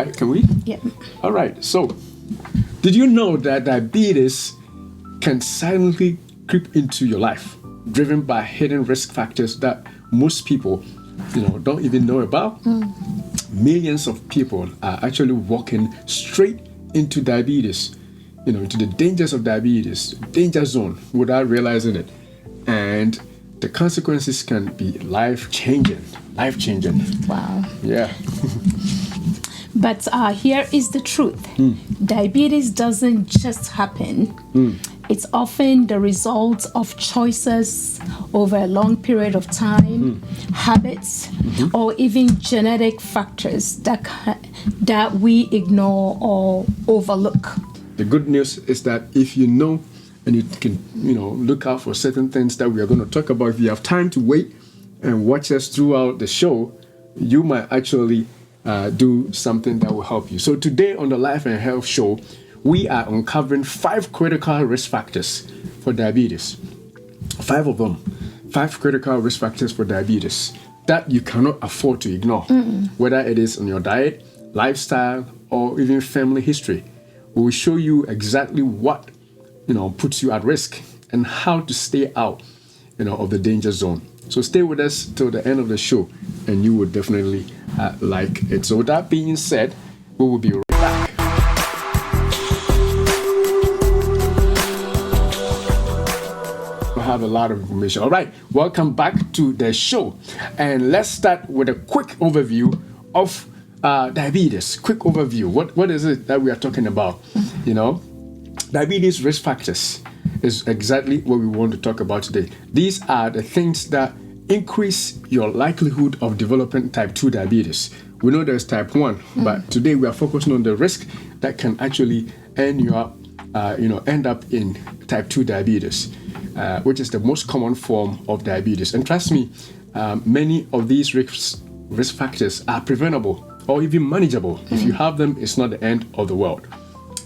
Can we? Yeah. All right. So, did you know that diabetes can silently creep into your life, driven by hidden risk factors that most people, don't even know about? Millions of people are actually walking straight into diabetes, into the dangers of diabetes, danger zone, without realizing it. And the consequences can be life-changing. Wow. Yeah. But here is the truth. Diabetes doesn't just happen. It's often the result of choices over a long period of time, habits, or even genetic factors that we ignore or overlook. The good news is that if you know and you can, look out for certain things that we are going to talk about, if you have time to wait and watch us throughout the show, you might actually do something that will help you. So today on the Life and Health Show, we are uncovering 5 critical risk factors for diabetes. 5 of them. 5 critical risk factors for diabetes that you cannot afford to ignore, whether it is on your diet, lifestyle, or even family history. We will show you exactly what puts you at risk and how to stay out of the danger zone. So stay with us till the end of the show and you will definitely like it. So with that being said, we will be right back. We have a lot of information. All right, welcome back to the show. And let's start with a quick overview of diabetes. Quick overview. What is it that we are talking about? Diabetes risk factors is exactly what we want to talk about today. These are the things that increase your likelihood of developing type 2 diabetes. We know there's type 1, but today we are focusing on the risk that can actually end up in type 2 diabetes, which is the most common form of diabetes. And trust me, many of these risk factors are preventable or even manageable. If you have them, it's not the end of the world.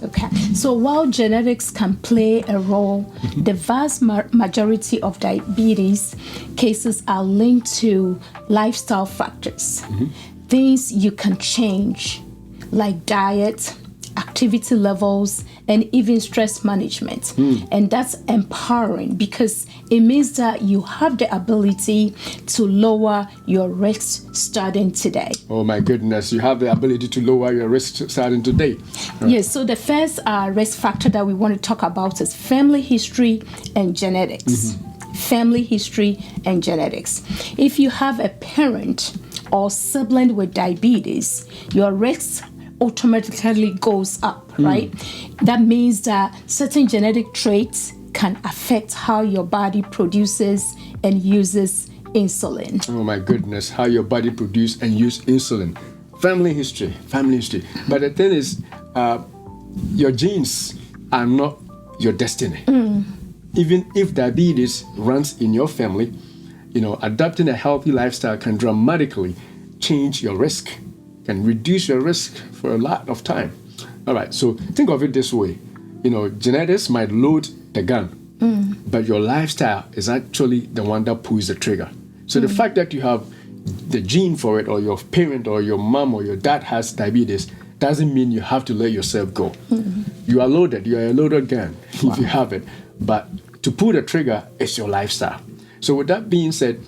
Okay, so while genetics can play a role, the vast majority of diabetes cases are linked to lifestyle factors, things you can change, like diet, activity levels, and even stress management. And that's empowering because it means that you have the ability to lower your risk starting today. Oh my goodness, you have the ability to lower your risk starting today. Yes, so the first risk factor that we want to talk about is family history and genetics. Family history and genetics. If you have a parent or sibling with diabetes, your risk automatically goes up, right? That means that certain genetic traits can affect how your body produces and uses insulin. Oh my goodness, how your body produces and uses insulin. Family history. But the thing is, your genes are not your destiny. Even if diabetes runs in your family, adopting a healthy lifestyle can dramatically change your risk, can reduce your risk for a lot of time. All right, so think of it this way. Genetics might load the gun, but your lifestyle is actually the one that pulls the trigger. So the fact that you have the gene for it, or your parent or your mom or your dad has diabetes, doesn't mean you have to let yourself go. You are loaded. You are a loaded gun if you have it. But to pull the trigger is your lifestyle. So with that being said,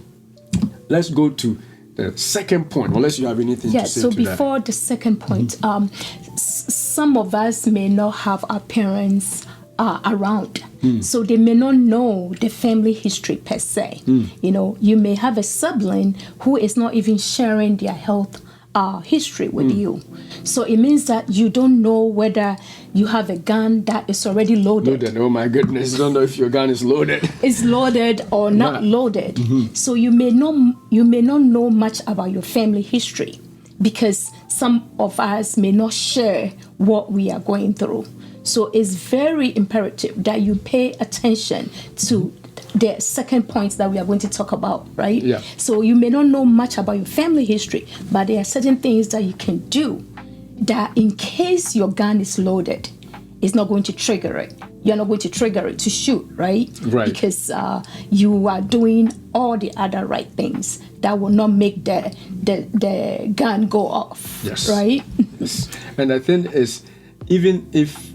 let's go to the second point, unless you have anything to say to that. So before the second point, some of us may not have our parents around. So they may not know the family history per se. You may have a sibling who is not even sharing their health history with you. So it means that you don't know whether you have a gun that is already loaded. Oh my goodness, you don't know if your gun is loaded. It's loaded or not loaded. So you may not know much about your family history because some of us may not share what we are going through. So it's very imperative that you pay attention to the second point that we are going to talk about, right? Yeah. So you may not know much about your family history, but there are certain things that you can do that in case your gun is loaded, it's not going to trigger it. You're not going to trigger it to shoot, right? Right. Because you are doing all the other right things that will not make the gun go off. Yes. Right? Yes. And the thing is, even if,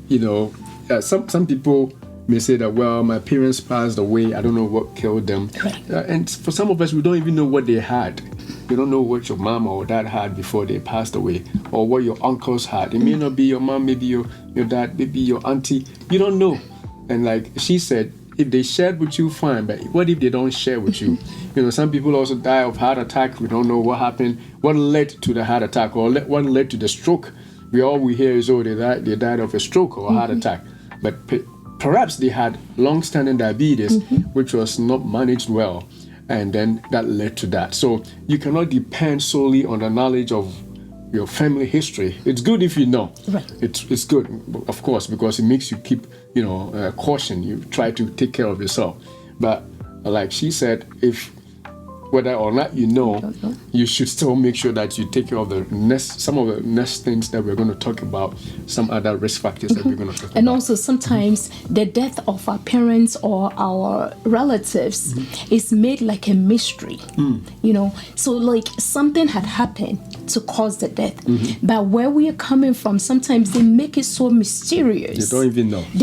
some people may say that, well, my parents passed away, I don't know what killed them. Right. And for some of us, we don't even know what they had. You don't know what your mom or dad had before they passed away, or what your uncles had. It may not be your mom, maybe your dad, maybe your auntie. You don't know. And like she said, if they shared with you, fine. But what if they don't share with you? Some people also die of heart attack. We don't know what happened, what led to the heart attack, or what led to the stroke. We hear is, they died of a stroke or a heart attack. But perhaps they had long-standing diabetes, which was not managed well. And then that led to that. So you cannot depend solely on the knowledge of your family history. It's good if you know. Right. It's good, of course, because it makes you keep, caution. You try to take care of yourself. But like she said, if whether or not you should still make sure that you take care of some of the next things that we're going to talk about, some other risk factors that we're going to talk about. And also sometimes the death of our parents or our relatives is made like a mystery, so like something had happened to cause the death. But where we are coming from, sometimes they make it so mysterious. They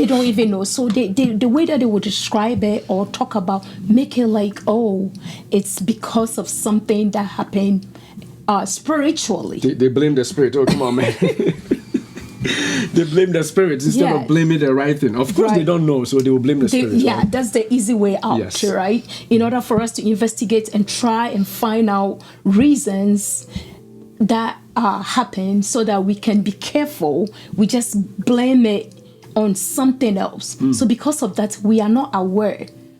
don't even know. So the way that they would describe it or talk about, make it like, oh, it's because of something that happened spiritually. They blame the spirit. Oh, come on, man. They blame the spirit instead of blaming the right thing. Of course, they don't know, so they will blame the spirit. Right? That's the easy way out, yes. Right? In order for us to investigate and try and find out reasons that happen so that we can be careful, we just blame it on something else. So because of that, we are not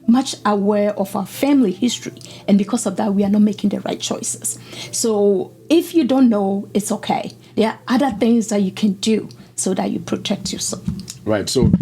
much aware of our family history, and because of that we are not making the right choices. So if you don't know, it's okay. There are other things that you can do so that you protect yourself. Right. So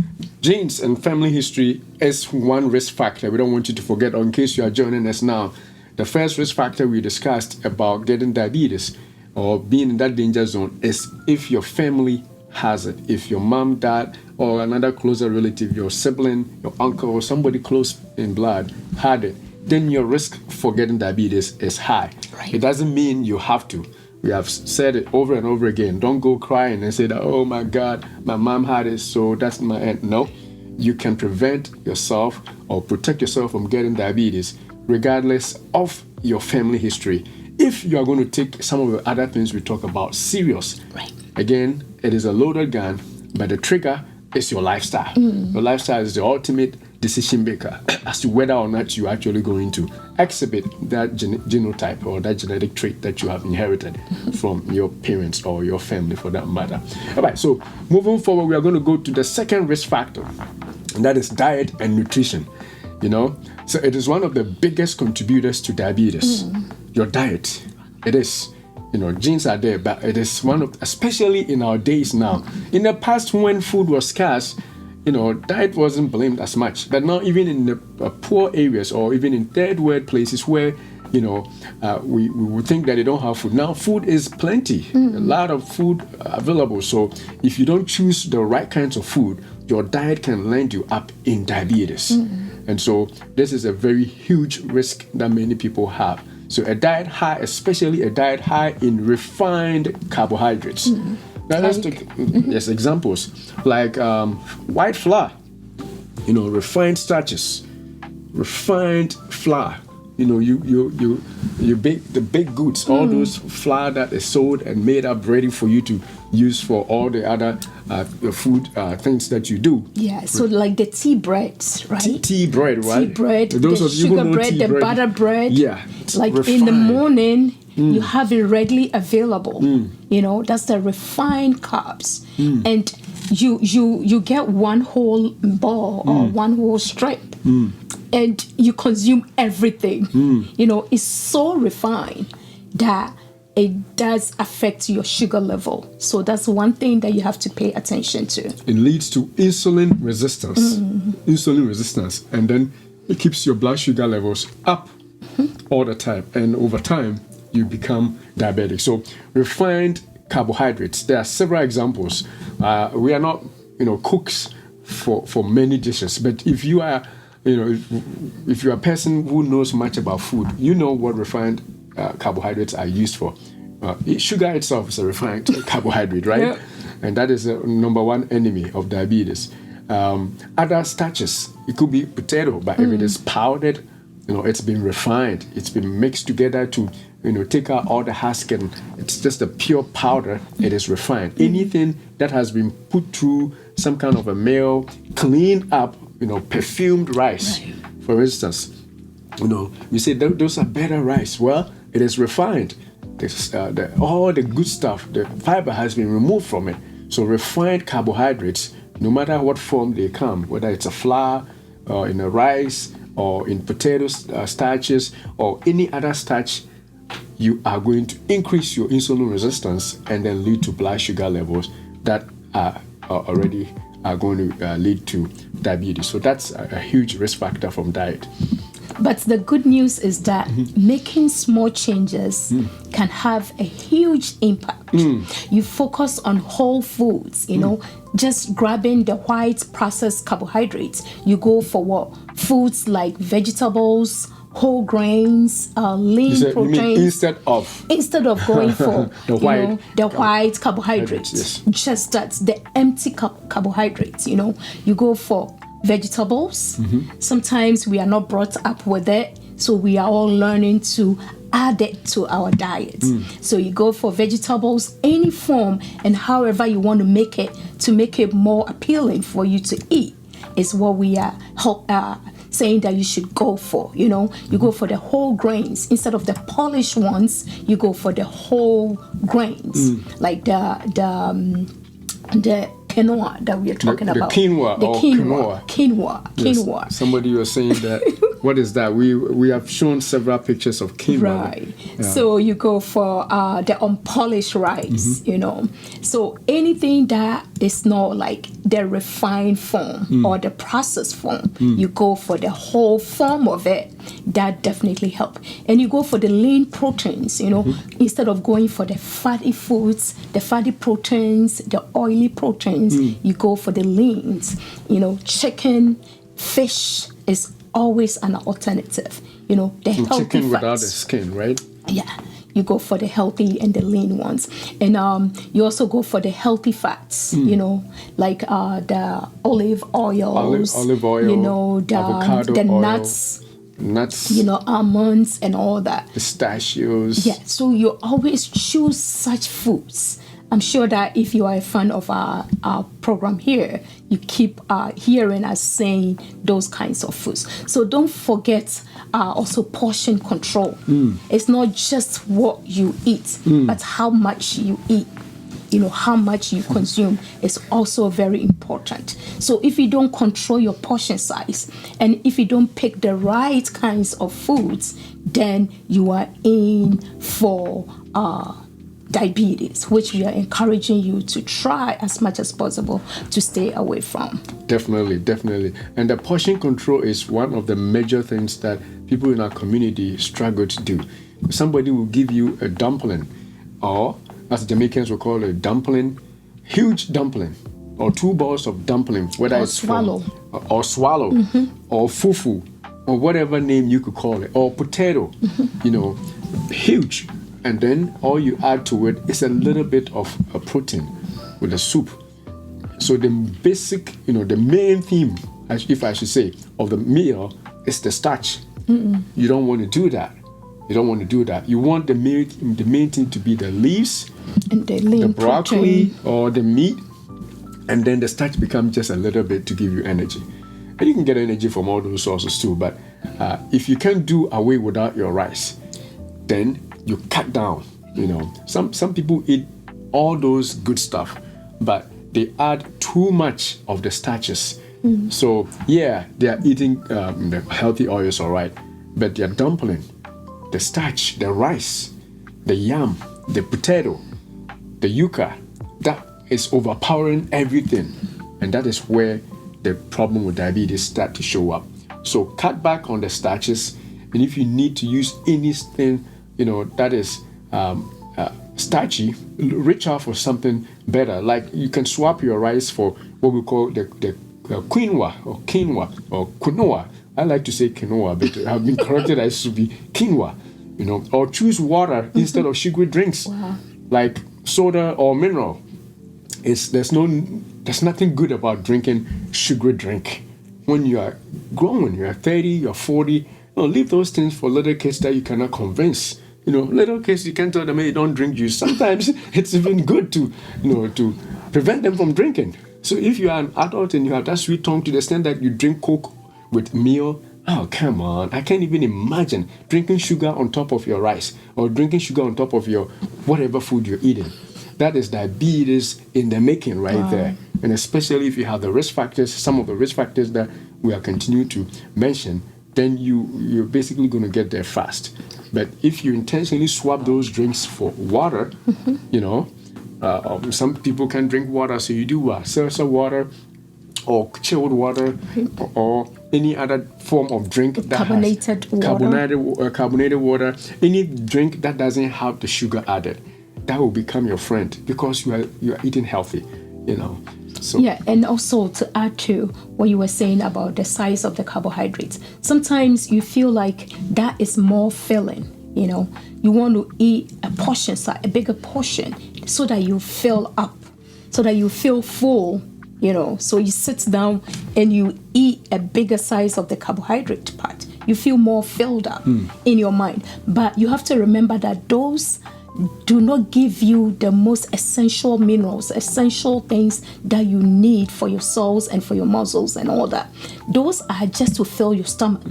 genes and family history is one risk factor we don't want you to forget. Or in case you are joining us now, the first risk factor we discussed about getting diabetes or being in that danger zone is if your family has it. If your mom, dad, or another closer relative, your sibling, your uncle, or somebody close in blood had it, then your risk for getting diabetes is high. Right. It doesn't mean you have to. We have said it over and over again. Don't go crying and say that, oh my God, my mom had it, so that's my end. No, you can prevent yourself or protect yourself from getting diabetes regardless of your family history, if you are going to take some of the other things we talk about serious. Right. Again, it is a loaded gun, but the trigger is your lifestyle. Your lifestyle is the ultimate decision maker as to whether or not you're actually going to exhibit that genotype or that genetic trait that you have inherited from your parents or your family for that matter. All right, so moving forward, we are going to go to the second risk factor, and that is diet and nutrition. So it is one of the biggest contributors to diabetes. Your diet, it is. Genes are there, but it is one of, especially in our days now. In the past, when food was scarce, diet wasn't blamed as much. But now, even in the poor areas or even in third world places where, we would think that they don't have food. Now, food is plenty, a lot of food available. So if you don't choose the right kinds of food, your diet can land you up in diabetes. And so this is a very huge risk that many people have. So a diet high, especially a diet high in refined carbohydrates. Now let's take examples like white flour, refined starches, refined flour. You bake the baked goods, all those flour that is sold and made up ready for you to use for all the other food things that you do. Yeah, so like the tea breads, right? Tea bread, right? Tea bread, those the of you sugar who know bread, the butter bread. Yeah, like refined. in the morning, you have it readily available. That's the refined carbs, and you get one whole ball or one whole strip. And you consume everything. It's so refined that it does affect your sugar level. So that's one thing that you have to pay attention to. It leads to insulin resistance. Insulin resistance. And then it keeps your blood sugar levels up all the time. And over time, you become diabetic. So refined carbohydrates, there are several examples. We are not, cooks for many dishes. But if you are, if you're a person who knows much about food, you know what refined carbohydrates are used for. Sugar itself is a refined carbohydrate, right? Yeah. And that is the number one enemy of diabetes. Other starches, it could be potato, but if it is powdered, it's been refined, it's been mixed together to, take out all the husk, and it's just a pure powder. It is refined. Anything that has been put through some kind of a mill, cleaned up, perfumed rice, for instance, you say those are better rice. Well, it is refined. All the good stuff, the fiber has been removed from it. So refined carbohydrates, no matter what form they come, whether it's a flour or in a rice or in potato starches or any other starch, you are going to increase your insulin resistance and then lead to blood sugar levels that are already going to lead to diabetes. So that's a huge risk factor from diet. But the good news is that making small changes can have a huge impact. You focus on whole foods, just grabbing the white processed carbohydrates. You go for what? Foods like vegetables, whole grains, lean proteins. Instead of going for the white carbohydrates, yes. just that's the empty carbohydrates. You go for vegetables. Sometimes we are not brought up with it, so we are all learning to add it to our diet. So you go for vegetables, any form, and however you want to make it more appealing for you to eat is what we are saying that you should go for. You go for the whole grains instead of the polished ones. You go for the whole grains, like the quinoa that we are talking about. The quinoa. Quinoa. Yes. Somebody was saying that. What is that? We have shown several pictures of quinoa. Right. Yeah. So you go for the unpolished rice, So anything that is not like the refined form or the processed form, you go for the whole form of it. That definitely help. And you go for the lean proteins, instead of going for the fatty foods, the fatty proteins, the oily proteins, you go for the leans. Chicken, fish is always an alternative. The healthy chicken fats. Without the skin, right? Yeah. You go for the healthy and the lean ones. And you also go for the healthy fats, like the olive oils. Olive oil, avocado the oil, nuts, almonds and all that. Pistachios. Yeah, so you always choose such foods. I'm sure that if you are a fan of our program here, you keep hearing us saying those kinds of foods. So don't forget also portion control. It's not just what you eat, but how much you eat. How much you consume is also very important. So if you don't control your portion size, and if you don't pick the right kinds of foods, then you are in for diabetes, which we are encouraging you to try as much as possible to stay away from. Definitely. And the portion control is one of the major things that people in our community struggle to do. Somebody will give you a dumpling, or as Jamaicans will call it, a dumpling, huge dumpling, or 2 balls of dumpling, whether it's swallow, or fufu, or whatever name you could call it, or potato, huge. And then all you add to it is a little bit of a protein with the soup. So the basic, the main theme, if I should say, of the meal is the starch. You don't want to do that. You want the main thing to be the leaves, and the broccoli, protein, or the meat, and then the starch becomes just a little bit to give you energy. And you can get energy from all those sources too. But if you can't do away without your rice, then you cut down. Some people eat all those good stuff, but they add too much of the starches. So yeah, they are eating the healthy oils, all right, but their dumpling, the starch, the rice, the yam, the potato, the yuca, that is overpowering everything, and that is where the problem with diabetes start to show up. So cut back on the starches, and if you need to use anything that is starchy, reach out for something better. Like you can swap your rice for what we call the quinoa or quinoa. I like to say quinoa, but I've been corrected that it should be quinoa. or choose water instead of sugary drinks, like soda or mineral. There's nothing good about drinking sugary drink. When you are grown, you are 30, you're 40, leave those things for little kids that you cannot convince. Little kids, you can't tell them, hey, don't drink juice. Sometimes it's even good to prevent them from drinking. So if you are an adult and you have that sweet tongue to the extent that you drink Coke with meal, oh, come on. I can't even imagine drinking sugar on top of your rice or drinking sugar on top of your whatever food you're eating. That is diabetes in the making right there. And especially if you have the risk factors, some of the risk factors that we are continuing to mention, then you're basically going to get there fast. But if you intentionally swap those drinks for water, some people can drink water, so you do seltzer water or chilled water or any other form of drink that carbonated has carbonated water, any drink that doesn't have the sugar added. That will become your friend because you are eating healthy, So. Yeah, and also to add to what you were saying about the size of the carbohydrates, sometimes you feel like that is more filling. You want to eat a bigger portion, so that you fill up, so that you feel full. So you sit down and you eat a bigger size of the carbohydrate part. You feel more filled up in your mind, but you have to remember that those do not give you the most essential minerals, essential things that you need for your cells and for your muscles and all that. Those are just to fill your stomach,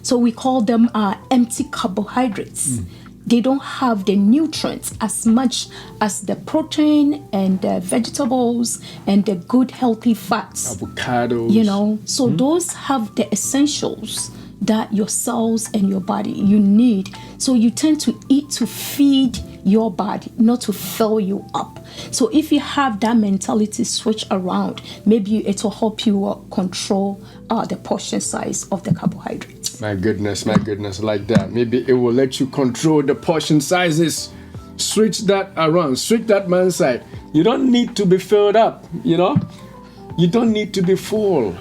So we call them empty carbohydrates. They don't have the nutrients as much as the protein and the vegetables and the good healthy fats. Avocados. So those have the essentials that your cells and your body you need. So you tend to eat to feed your body, not to fill you up. So if you have that mentality switch around, maybe it will help you control the portion size of the carbohydrates. My goodness, like that. Maybe it will let you control the portion sizes. Switch that around, switch that mindset. You don't need to be filled up, You don't need to be full.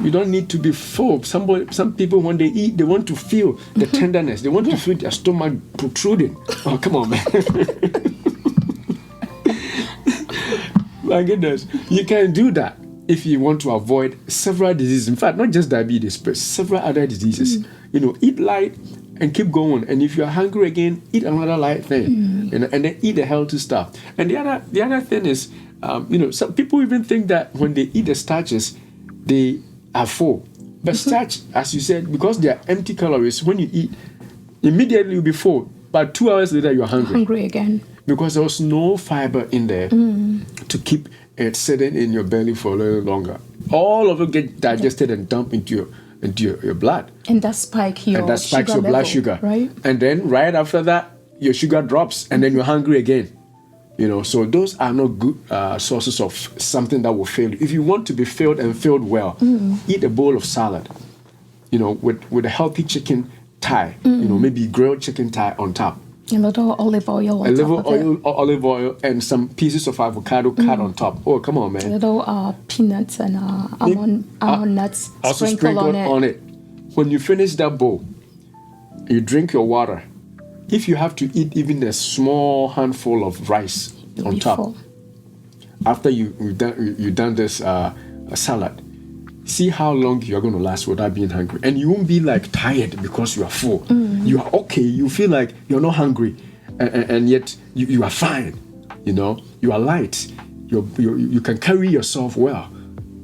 You don't need to be full. Some people, when they eat, they want to feel the tenderness. They want to feel their stomach protruding. Oh, come on, man. My goodness. You can do that if you want to avoid several diseases. In fact, not just diabetes, but several other diseases. Eat light and keep going. And if you're hungry again, eat another light thing. And then eat the healthy stuff. And the other thing is, some people even think that when they eat the starches, they are full. But starch, as you said, because they are empty calories, when you eat, immediately you'll be full. But 2 hours later, you're hungry again. Because there was no fiber in there to keep it sitting in your belly for a little longer. All of it get digested and dumped into your blood. And that spikes your blood sugar. Right? And then right after that, your sugar drops and then you're hungry again. So those are not good sources of something that will fill you. If you want to be filled and filled well, eat a bowl of salad, with a healthy chicken thigh, maybe grilled chicken thigh on top. A little olive oil on top. A little olive oil and some pieces of avocado cut on top. Oh, come on, man. A little peanuts and almond nuts also sprinkled on it. When you finish that bowl, you drink your water. If you have to eat even a small handful of rice on top, full. After you've done this salad, see how long you're going to last without being hungry. And you won't be like tired because you are full. You are okay. You feel like you're not hungry. And yet you are fine. You are light. You can carry yourself well.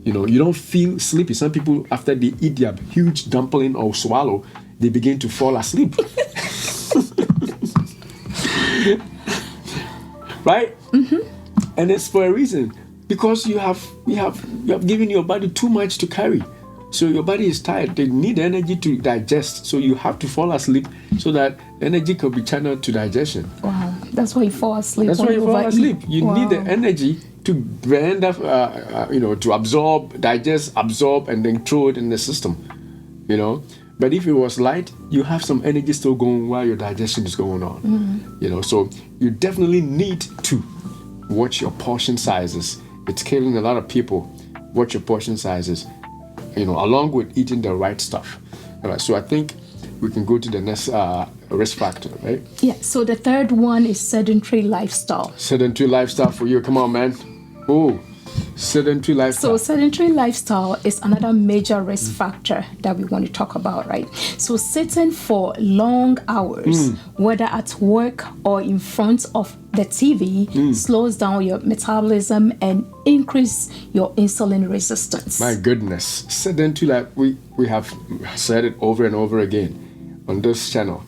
You don't feel sleepy. Some people, after they eat their huge dumpling or swallow, they begin to fall asleep. Right? And it's for a reason. Because you have given your body too much to carry. So your body is tired. They need energy to digest. So you have to fall asleep so that energy can be channeled to digestion. Wow. That's why you fall asleep. That's why you fall asleep. You need the energy to blend up, to absorb, digest, and then throw it in the system. But if it was light, you have some energy still going while your digestion is going on. So you definitely need to watch your portion sizes. It's killing a lot of people. Watch your portion sizes, along with eating the right stuff. All right, so I think we can go to the next risk factor, right? Yeah. So the third one is sedentary lifestyle. Sedentary lifestyle for you. Come on, man. Oh, sedentary lifestyle. So sedentary lifestyle is another major risk factor that we want to talk about, right? So sitting for long hours, whether at work or in front of the TV, slows down your metabolism and increase your insulin resistance. My goodness, sedentary life. We have said it over and over again on this channel.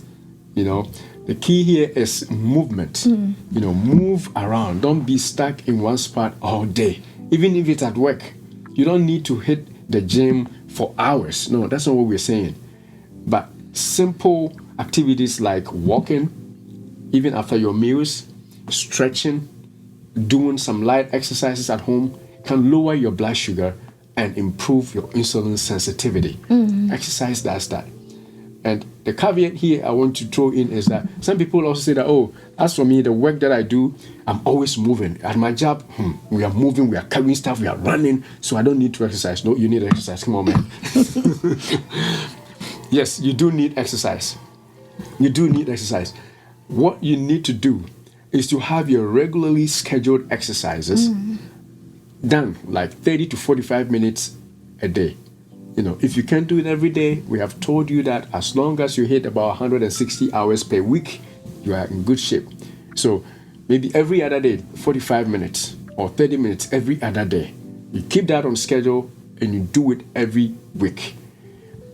You know, the key here is movement. You know, move around. Don't be stuck in one spot all day. Even if it's at work, you don't need to hit the gym for hours. No, that's not what we're saying. But simple activities like walking, even after your meals, stretching, doing some light exercises at home can lower your blood sugar and improve your insulin sensitivity. Exercise does that. And the caveat here I want to throw in is that some people also say that, oh, as for me, the work that I do, I'm always moving. At my job, we are moving, we are carrying stuff, we are running, so I don't need to exercise. No, you need exercise. Come on, man. Yes, you do need exercise. You do need exercise. What you need to do is to have your regularly scheduled exercises done, like 30 to 45 minutes a day. You know, if you can't do it every day, we have told you that as long as you hit about 160 hours per week, you are in good shape. So maybe every other day, 45 minutes or 30 minutes every other day. You keep that on schedule and you do it every week.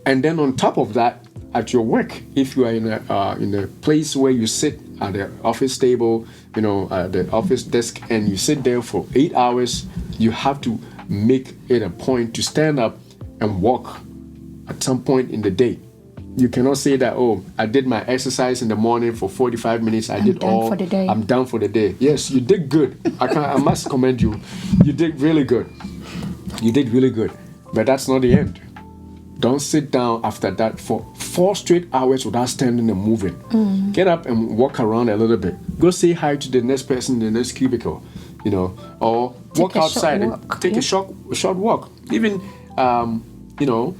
And then on top of that, at your work, if you are in a place where you sit at the office table, you know, the office desk, and you sit there for 8 hours, you have to make it a point to stand up and walk at some point in the day. You cannot say that, oh, I did my exercise in the morning for 45 minutes. I'm done for the day. Yes, you did good. I must commend you. You did really good. You did really good. But that's not the end. Don't sit down after that for 4 straight hours without standing and moving. Get up and walk around a little bit. Go say hi to the next person in the next cubicle, you know, or walk outside and take a short walk. Even you know,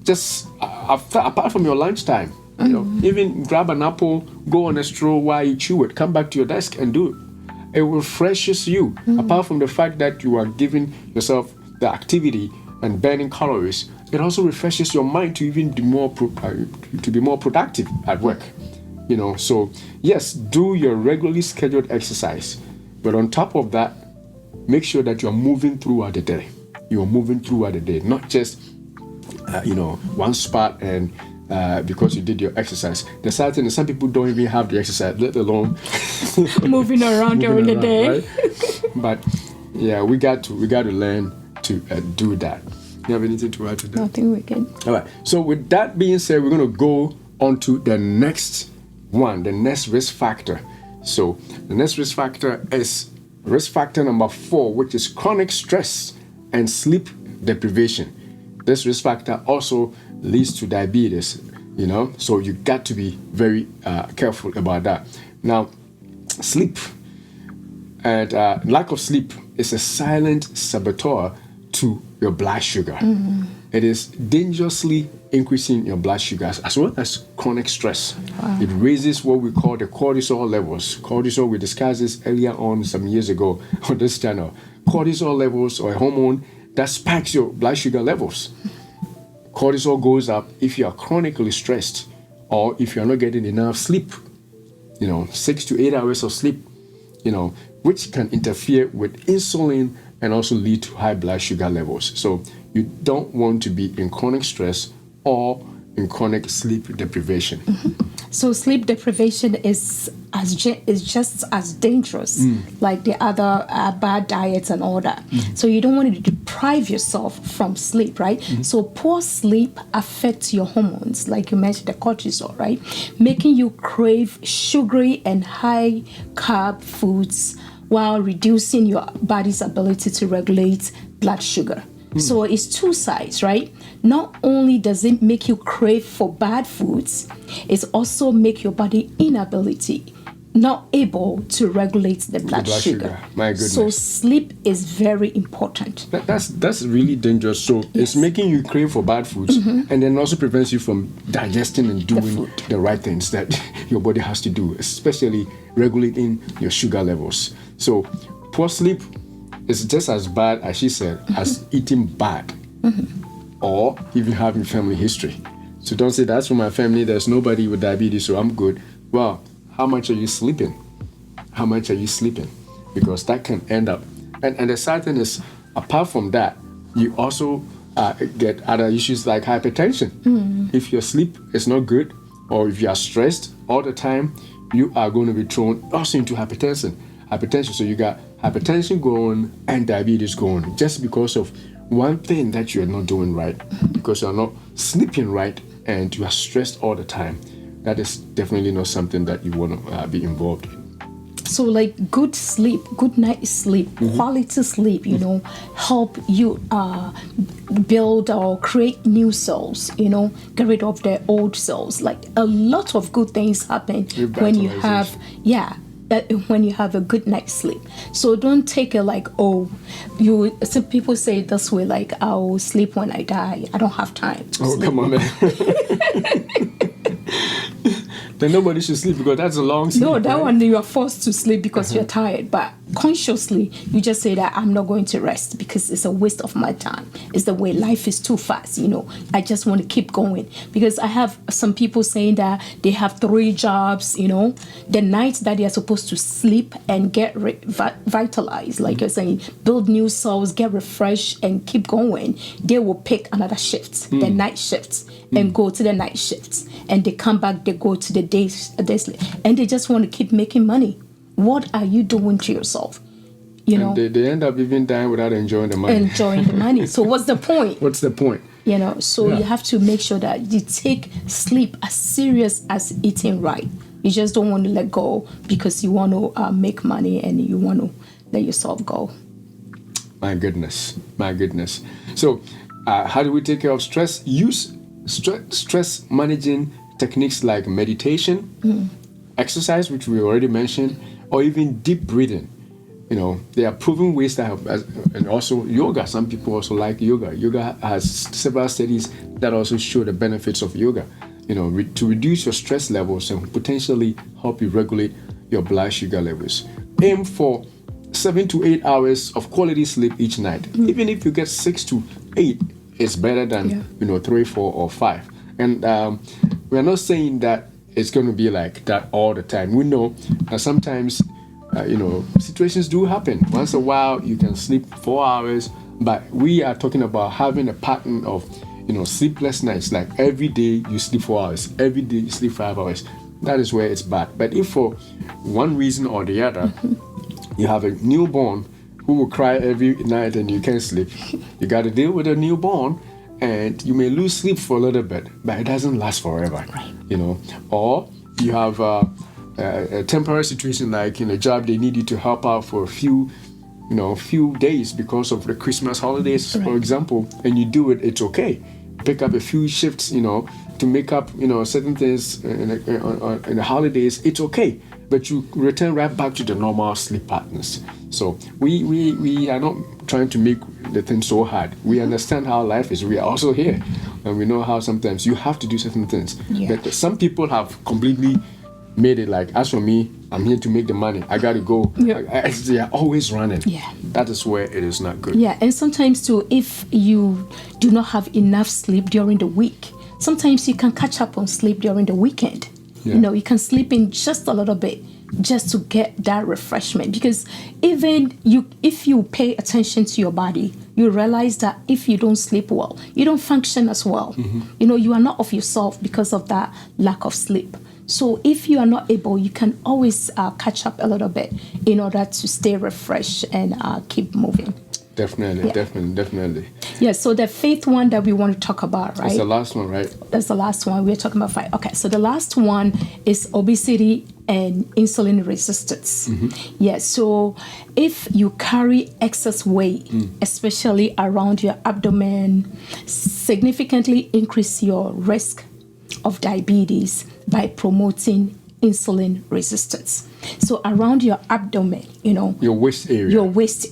just apart from your lunchtime, you know, even grab an apple, go on a stroll while you chew it, come back to your desk and do it. It refreshes you. Apart from the fact that you are giving yourself the activity and burning calories, it also refreshes your mind to even be more productive at work. You know, so yes, do your regularly scheduled exercise, but on top of that, make sure that you're moving throughout the day. You're moving throughout the day, not just you know, one spot and because you did your exercise. The sad thing is some people don't even have the exercise, let alone moving around during the day. Right? But yeah, we got to learn to do that. You have anything to add to that? Nothing wicked. All right. So with that being said, we're going to go on to the next one, the next risk factor. So the next risk factor is risk factor number 4, which is chronic stress and sleep deprivation. This risk factor also leads to diabetes, you know, so you got to be very careful about that. Now, sleep and lack of sleep is a silent saboteur to your blood sugar. It is dangerously increasing your blood sugar as well as chronic stress. Wow. It raises what we call the cortisol levels. Cortisol, we discussed this earlier on some years ago on this channel. Cortisol levels, or a hormone that spikes your blood sugar levels. Cortisol goes up if you are chronically stressed or if you're not getting enough sleep. You know, 6 to 8 hours of sleep, you know, which can interfere with insulin and also lead to high blood sugar levels. So you don't want to be in chronic stress or in chronic sleep deprivation. So sleep deprivation is just as dangerous like the other bad diets and all that. So you don't want to deprive yourself from sleep, right? So poor sleep affects your hormones, like you mentioned, the cortisol, right? Making you crave sugary and high carb foods while reducing your body's ability to regulate blood sugar. So it's two sides, right? Not only does it make you crave for bad foods, it's also make your body inability not able to regulate the blood sugar. My goodness. So sleep is very important. That's really dangerous. So it's making you crave for bad foods, and then also prevents you from digesting and doing the right things that your body has to do, especially regulating your sugar levels. So poor sleep is just as bad, as she said, as eating bad, or even having family history. So don't say that's for my family, there's nobody with diabetes, so I'm good. Well, how much are you sleeping? How much are you sleeping? Because that can end up. And the sad thing is, apart from that, you also get other issues like hypertension. If your sleep is not good, or if you are stressed all the time, you are going to be thrown also into hypertension. So you got hypertension going and diabetes going, just because of one thing that you're not doing right, because you're not sleeping right and you are stressed all the time. That is definitely not something that you want to be involved in. So like good sleep, good night sleep, quality sleep, help you build or create new cells, get rid of the old cells. Like a lot of good things happen when you have, when you have a good night's sleep. So don't take it like, some people say it this way, like, I'll sleep when I die. I don't have time to sleep. Come on, man. Then nobody should sleep, because that's a long sleep. No, that one you are forced to sleep because you're tired. But consciously, you just say that I'm not going to rest because it's a waste of my time. It's the way life is too fast, I just want to keep going. Because I have some people saying that they have 3 jobs, the night that they are supposed to sleep and get vitalized, like you're saying, build new cells, get refreshed and keep going, they will pick another shift, the night shifts, and go to the night shifts. And they come back, they go to the days, and they just want to keep making money. What are you doing to yourself? And they end up even dying without enjoying the money. So what's the point? What's the point? You have to make sure that you take sleep as serious as eating right. You just don't want to let go because you want to make money and you want to let yourself go. My goodness. So how do we take care of stress? Use stress managing techniques like meditation, exercise, which we already mentioned, or even deep breathing. There are proven ways that help, and also yoga. Some people also like yoga. Yoga has several studies that also show the benefits of yoga, to reduce your stress levels and potentially help you regulate your blood sugar levels. Aim for 7 to 8 hours of quality sleep each night. Even if you get 6 to 8, it's better than 3, 4, or 5. And we're not saying that it's going to be like that all the time. We know that sometimes situations do happen. Once in a while you can sleep 4 hours, but we are talking about having a pattern of sleepless nights. Like every day you sleep 4 hours, every day you sleep 5 hours. That is where it's bad. But if for one reason or the other you have a newborn who will cry every night and you can't sleep, you got to deal with a newborn, and you may lose sleep for a little bit, but it doesn't last forever. Or you have a temporary situation, like in a job they need you to help out for a few days because of the Christmas holidays, for example, and you do it, it's okay. Pick up a few shifts, to make up, certain things in the holidays, it's okay. But you return right back to the normal sleep patterns. So we are not trying to make the thing so hard. We understand how life is. We are also here, and we know how sometimes you have to do certain things. But some people have completely made it like, as for me, I'm here to make the money. I got to go. They are always running. That is where it is not good. And sometimes too, if you do not have enough sleep during the week, sometimes you can catch up on sleep during the weekend. You can sleep in just a little bit just to get that refreshment. Because even if you pay attention to your body, you realize that if you don't sleep well, you don't function as well. You are not of yourself because of that lack of sleep. So if you are not able, you can always catch up a little bit in order to stay refreshed and keep moving. Definitely. So the 5th one that we want to talk about, right? That's the last one, right? That's the last one. We're talking about 5. Okay, so the last one is obesity and insulin resistance. So if you carry excess weight, especially around your abdomen, significantly increase your risk of diabetes by promoting insulin resistance. So around your abdomen, your waist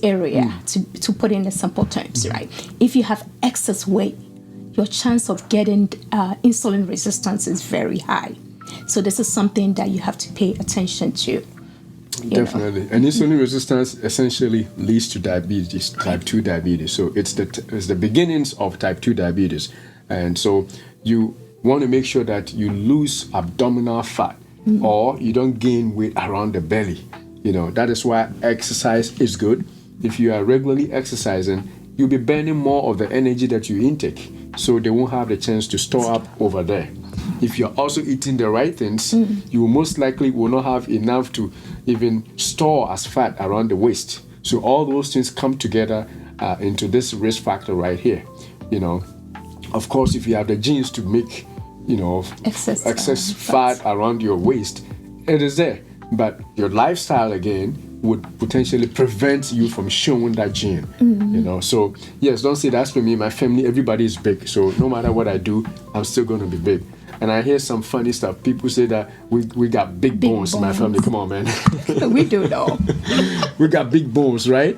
area, to put in the simple terms, right? If you have excess weight, your chance of getting insulin resistance is very high. So this is something that you have to pay attention to. Definitely. And insulin resistance essentially leads to diabetes, type 2 diabetes. So it's the beginnings of type 2 diabetes. And so you want to make sure that you lose abdominal fat or you don't gain weight around the belly. That is why exercise is good. If you are regularly exercising, you'll be burning more of the energy that you intake. So they won't have the chance to store up over there. If you're also eating the right things, you most likely will not have enough to even store as fat around the waist. So all those things come together into this risk factor right here. Of course, if you have the genes to make, excess fat around your waist, it is there. But your lifestyle again would potentially prevent you from showing that gene. So yes, don't say that's for me. My family, everybody is big. So no matter what I do, I'm still going to be big. And I hear some funny stuff. People say that we got big bones in my family. Come on, man. We do though. We got big bones, right?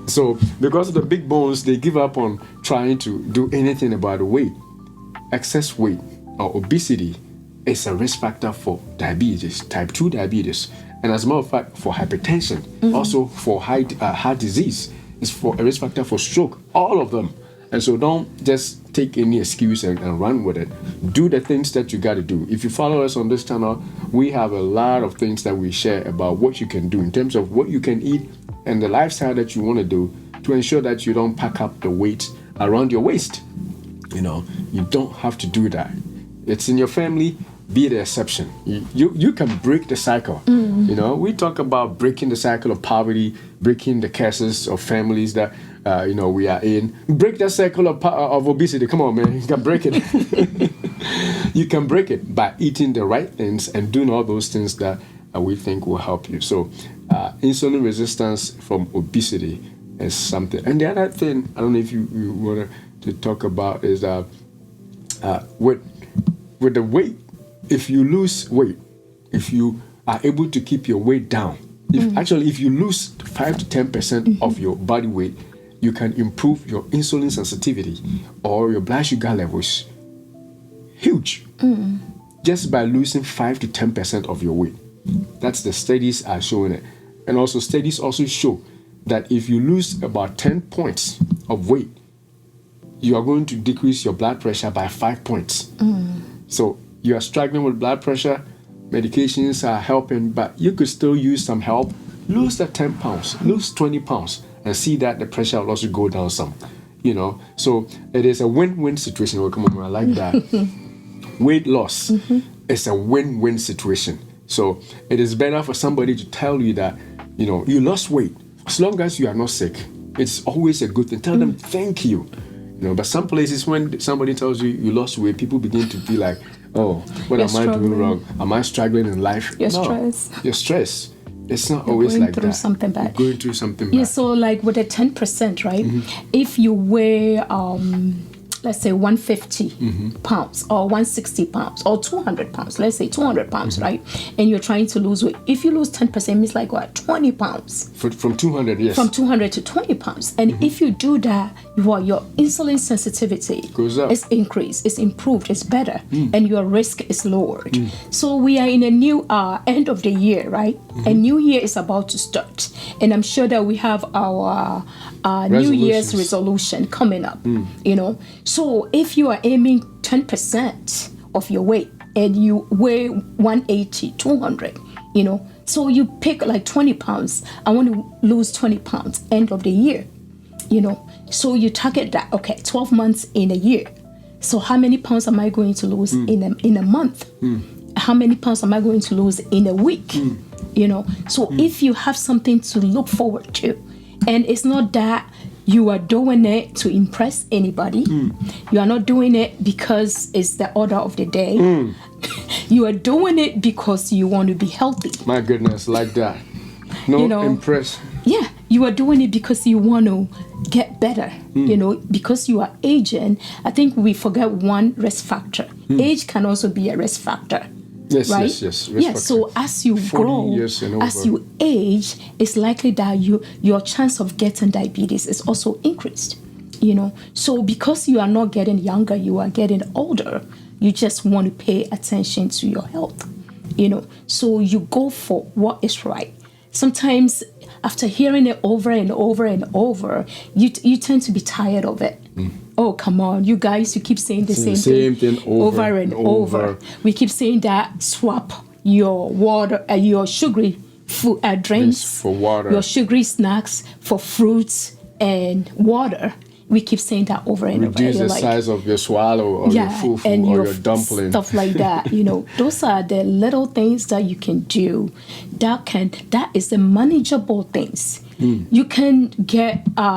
So because of the big bones, they give up on trying to do anything about the weight. Excess weight or obesity is a risk factor for diabetes, type 2 diabetes. And as a matter of fact, for hypertension, also for heart disease, it's for a risk factor for stroke, all of them. And so don't just take any excuse and run with it. Do the things that you got to do. If you follow us on this channel, we have a lot of things that we share about what you can do in terms of what you can eat and the lifestyle that you want to do to ensure that you don't pack up the weight around your waist. You don't have to do that. It's in your family. Be the exception. You can break the cycle. We talk about breaking the cycle of poverty, breaking the curses of families that we are in. Break that cycle of obesity. Come on, man, you can break it. You can break it by eating the right things and doing all those things that we think will help you. So, insulin resistance from obesity is something. And the other thing, I don't know if you want to talk about is with the weight. If you lose weight, if you are able to keep your weight down, if you lose 5 to 10% of your body weight, you can improve your insulin sensitivity or your blood sugar levels. Huge. Just by losing 5 to 10% of your weight. That's the studies are showing it. And also studies also show that if you lose about 10 points of weight, you are going to decrease your blood pressure by 5 points. So you are struggling with blood pressure, medications are helping, but you could still use some help. Lose the 10 pounds, lose 20 pounds, and see that the pressure will also go down some. So it is a win-win situation. Oh, come on, I like that. Weight loss is a win-win situation. So it is better for somebody to tell you that, you lost weight. As long as you are not sick, it's always a good thing. Tell them thank you. But some places when somebody tells you lost weight, people begin to be like, oh, what am I doing wrong? Am I struggling in life? You're stressed. It's not always like that. Going through something bad. Yeah, so like with the 10%, right? If you weigh, let's say 150 pounds or 160 pounds or 200 pounds, let's say 200 pounds, right? And you're trying to lose weight. If you lose 10%, it means like what? 20 pounds. From 200, yes. From 200 to 20 pounds. And if you do that, your insulin sensitivity goes up. Is increased, it's improved, it's better, and your risk is lowered. So we are in a new end of the year, right? A new year is about to start. And I'm sure that we have our New Year's resolution coming up, So if you are aiming 10% of your weight and you weigh 180, 200, so you pick like 20 pounds. I want to lose 20 pounds end of the year, So you target that, 12 months in a year. So how many pounds am I going to lose in a month? How many pounds am I going to lose in a week? So if you have something to look forward to, and it's not that you are doing it to impress anybody. You are not doing it because it's the order of the day. You are doing it because you want to be healthy. My goodness, like that. Impress. Yeah, you are doing it because you want to get better. Because you are aging. I think we forget one risk factor. Age can also be a risk factor. Yes, right? yes. Yes. So as you 40 grow, years and as over. you age, it's likely that your chance of getting diabetes is also increased. So because you are not getting younger, you are getting older. You just want to pay attention to your health. So you go for what is right. Sometimes after hearing it over and over and over, you tend to be tired of it. Oh, come on, you guys, you keep saying the same thing over and over. We keep saying that swap your water, your sugary food drinks for water, your sugary snacks for fruits and water. We keep saying that over and over. Reduce the size of your swallow or your fufu and or your dumpling. Stuff like that. Those are the little things that you can do. That is the manageable things. You can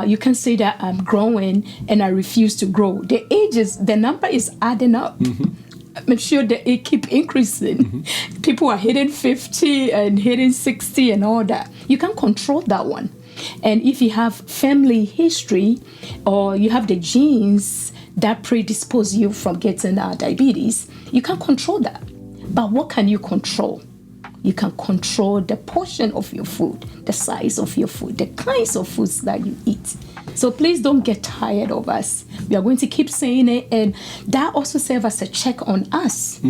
you can say that I'm growing and I refuse to grow. The number is adding up. I'm sure that it keep increasing. People are hitting 50 and hitting 60 and all that. You can't control that one. And if you have family history or you have the genes that predispose you from getting diabetes, you can't control that. But what can you control? You can control the portion of your food, the size of your food, the kinds of foods that you eat. So please don't get tired of us. We are going to keep saying it, and that also serves as a check on us.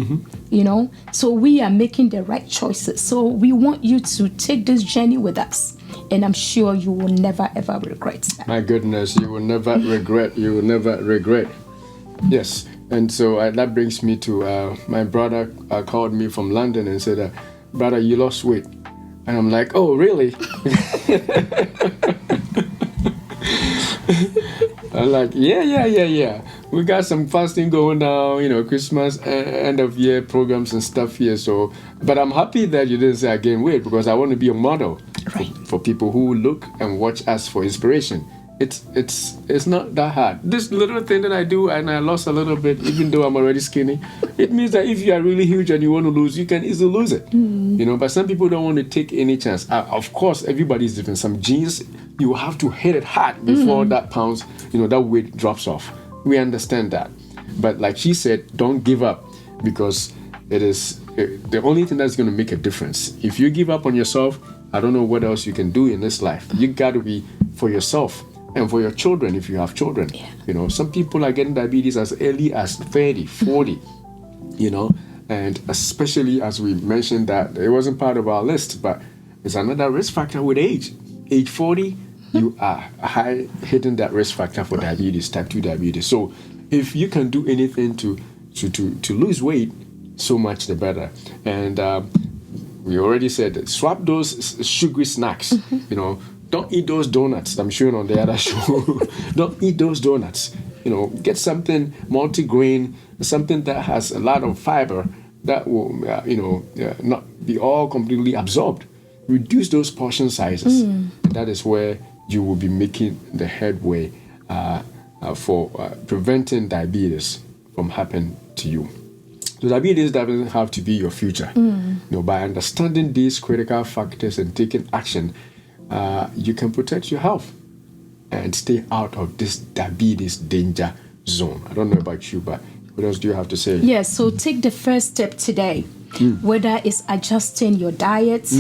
So we are making the right choices. So we want you to take this journey with us. And I'm sure you will never, ever regret that. My goodness, you will never regret. You will never regret. Yes. And so that brings me to my brother called me from London and said, brother, you lost weight. And I'm like, oh, really? I'm like, yeah. We got some fasting going down, Christmas, end of year programs and stuff here. So, but I'm happy that you didn't say I gained weight, because I want to be a model for people who look and watch us for inspiration. It's not that hard. This little thing that I do, and I lost a little bit, even though I'm already skinny, it means that if you are really huge and you want to lose, you can easily lose it. But some people don't want to take any chance. Of course, everybody's different. Some genes, you have to hit it hard before that pounds, that weight drops off. We understand that. But like she said, don't give up, because it is the only thing that's going to make a difference. If you give up on yourself, I don't know what else you can do in this life. You got to be for yourself and for your children if you have children. Some people are getting diabetes as early as 30, 40, and especially as we mentioned that it wasn't part of our list, but it's another risk factor with age. Age 40, you are high hitting that risk factor for diabetes, type 2 diabetes. So if you can do anything to lose weight, so much the better. And we already said that swap those sugary snacks. Don't eat those donuts. I'm showing on the other show. Don't eat those donuts. Get something multi-grain, something that has a lot of fiber that will not be all completely absorbed. Reduce those portion sizes. And that is where you will be making the headway for preventing diabetes from happening to you. So diabetes doesn't have to be your future. By understanding these critical factors and taking action, you can protect your health and stay out of this diabetes danger zone. I don't know about you, but what else do you have to say? Yes, so take the first step today, whether it's adjusting your diet,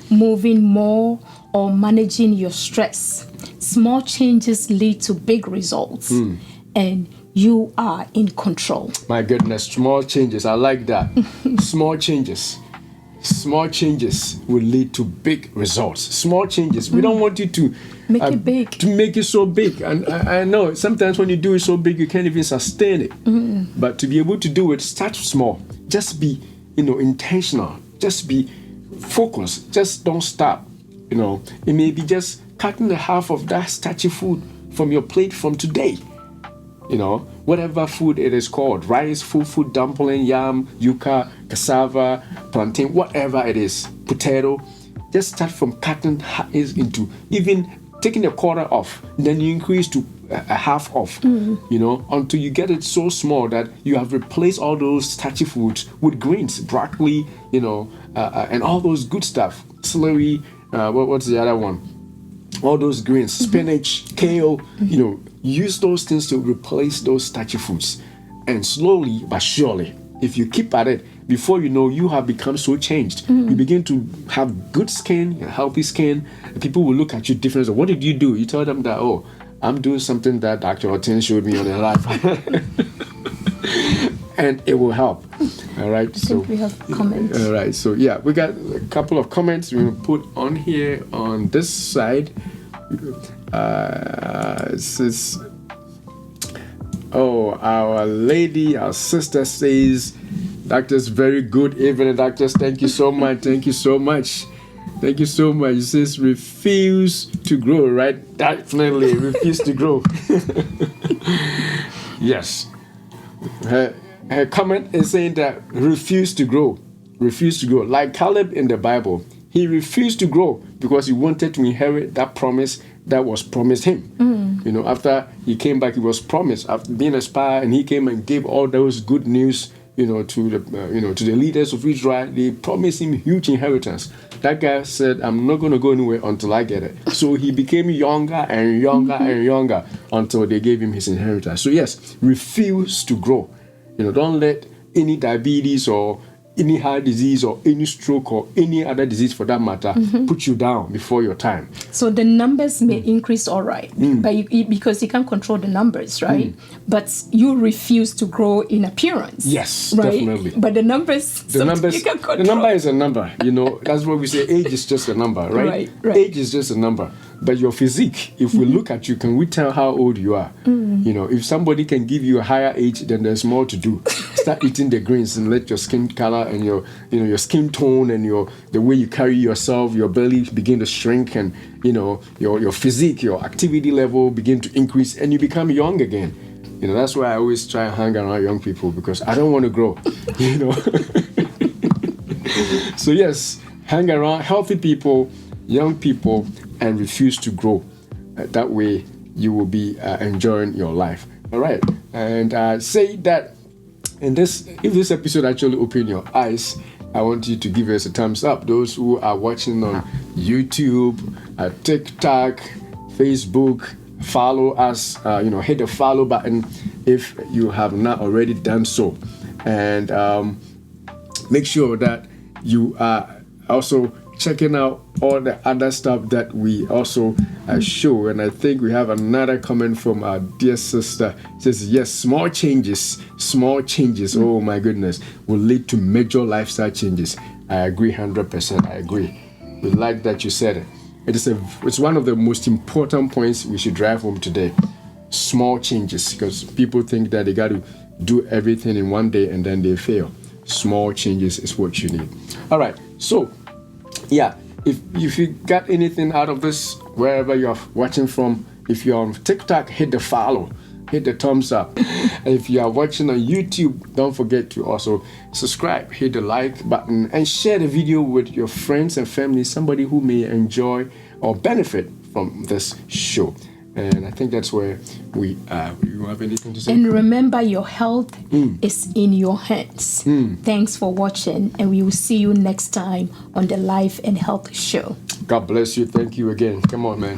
moving more, or managing your stress. Small changes lead to big results, and you are in control. My goodness, small changes. I like that. Small changes. Small changes will lead to big results. Small changes. We don't want you to make it big. To make it so big. And I know sometimes when you do it so big, you can't even sustain it. But to be able to do it, start small. Just be, intentional. Just be focused. Just don't stop. It may be just cutting the half of that starchy food from your plate from today. Whatever food it is called, rice, fufu, dumpling, yam, yuca, cassava, plantain, whatever it is, potato, just start from cutting it into, even taking a quarter off, then you increase to a half off, until you get it so small that you have replaced all those starchy foods with greens, broccoli, and all those good stuff, celery, what's the other one? All those greens, spinach, kale, use those things to replace those starchy foods. And slowly but surely, if you keep at it, before you know, you have become so changed. You begin to have good skin, healthy skin. People will look at you different. So what did you do? You tell them that, oh, I'm doing something that Dr. Oteng showed me on the life. And it will help. All right. I think we have comments. All right. So yeah, we got a couple of comments we will put on here on this side. It says, oh, our lady, our sister says, doctors, very good evening, doctors. Thank you so much. Thank you so much. Thank you so much. It says, refuse to grow, right? Definitely refuse to grow. Yes. Her comment is saying that refuse to grow. Refuse to grow. Like Caleb in the Bible, he refused to grow because he wanted to inherit that promise that was promised him. You know, after he came back, he was promised after being a spy, and he came and gave all those good news, to the to the leaders of Israel. They promised him huge inheritance. That guy said, "I'm not going to go anywhere until I get it." So he became younger and younger and younger until they gave him his inheritance. So yes, refuse to grow. Don't let any diabetes or any heart disease or any stroke or any other disease for that matter put you down before your time. So the numbers may increase, all right, but because you can't control the numbers, right? But you refuse to grow in appearance. Yes, right? definitely. But the numbers you can control. The number is a number. That's what we say. Age is just a number, right? Right. Age is just a number. But your physique, if we look at you, can we tell how old you are? If somebody can give you a higher age, then there's more to do. Start eating the greens and let your skin color and your skin tone and the way you carry yourself, your belly begin to shrink, and your physique, your activity level begin to increase, and you become young again. That's why I always try and hang around young people, because I don't want to grow. So yes, hang around healthy people, young people, and refuse to grow. That way you will be enjoying your life. All right. And say that if this episode actually opened your eyes, I want you to give us a thumbs up. Those who are watching on YouTube, TikTok, Facebook, follow us. Hit the follow button if you have not already done so. And make sure that you are also checking out all the other stuff that we also show. And I think we have another comment from our dear sister. It says, yes, small changes, oh my goodness, will lead to major lifestyle changes. I agree 100%. I agree. We like that you said it. It's one of the most important points we should drive home today. Small changes, because people think that they got to do everything in one day and then they fail. Small changes is what you need. All right. So yeah, if you got anything out of this, wherever you're watching from, if you're on TikTok, hit the follow, hit the thumbs up. And if you are watching on YouTube, don't forget to also subscribe, hit the like button, and share the video with your friends and family, somebody who may enjoy or benefit from this show. And I think that's where you have anything to say? And remember, your health is in your hands. Thanks for watching, and we will see you next time on the Life and Health Show. God bless you. Thank you again. Come on, man.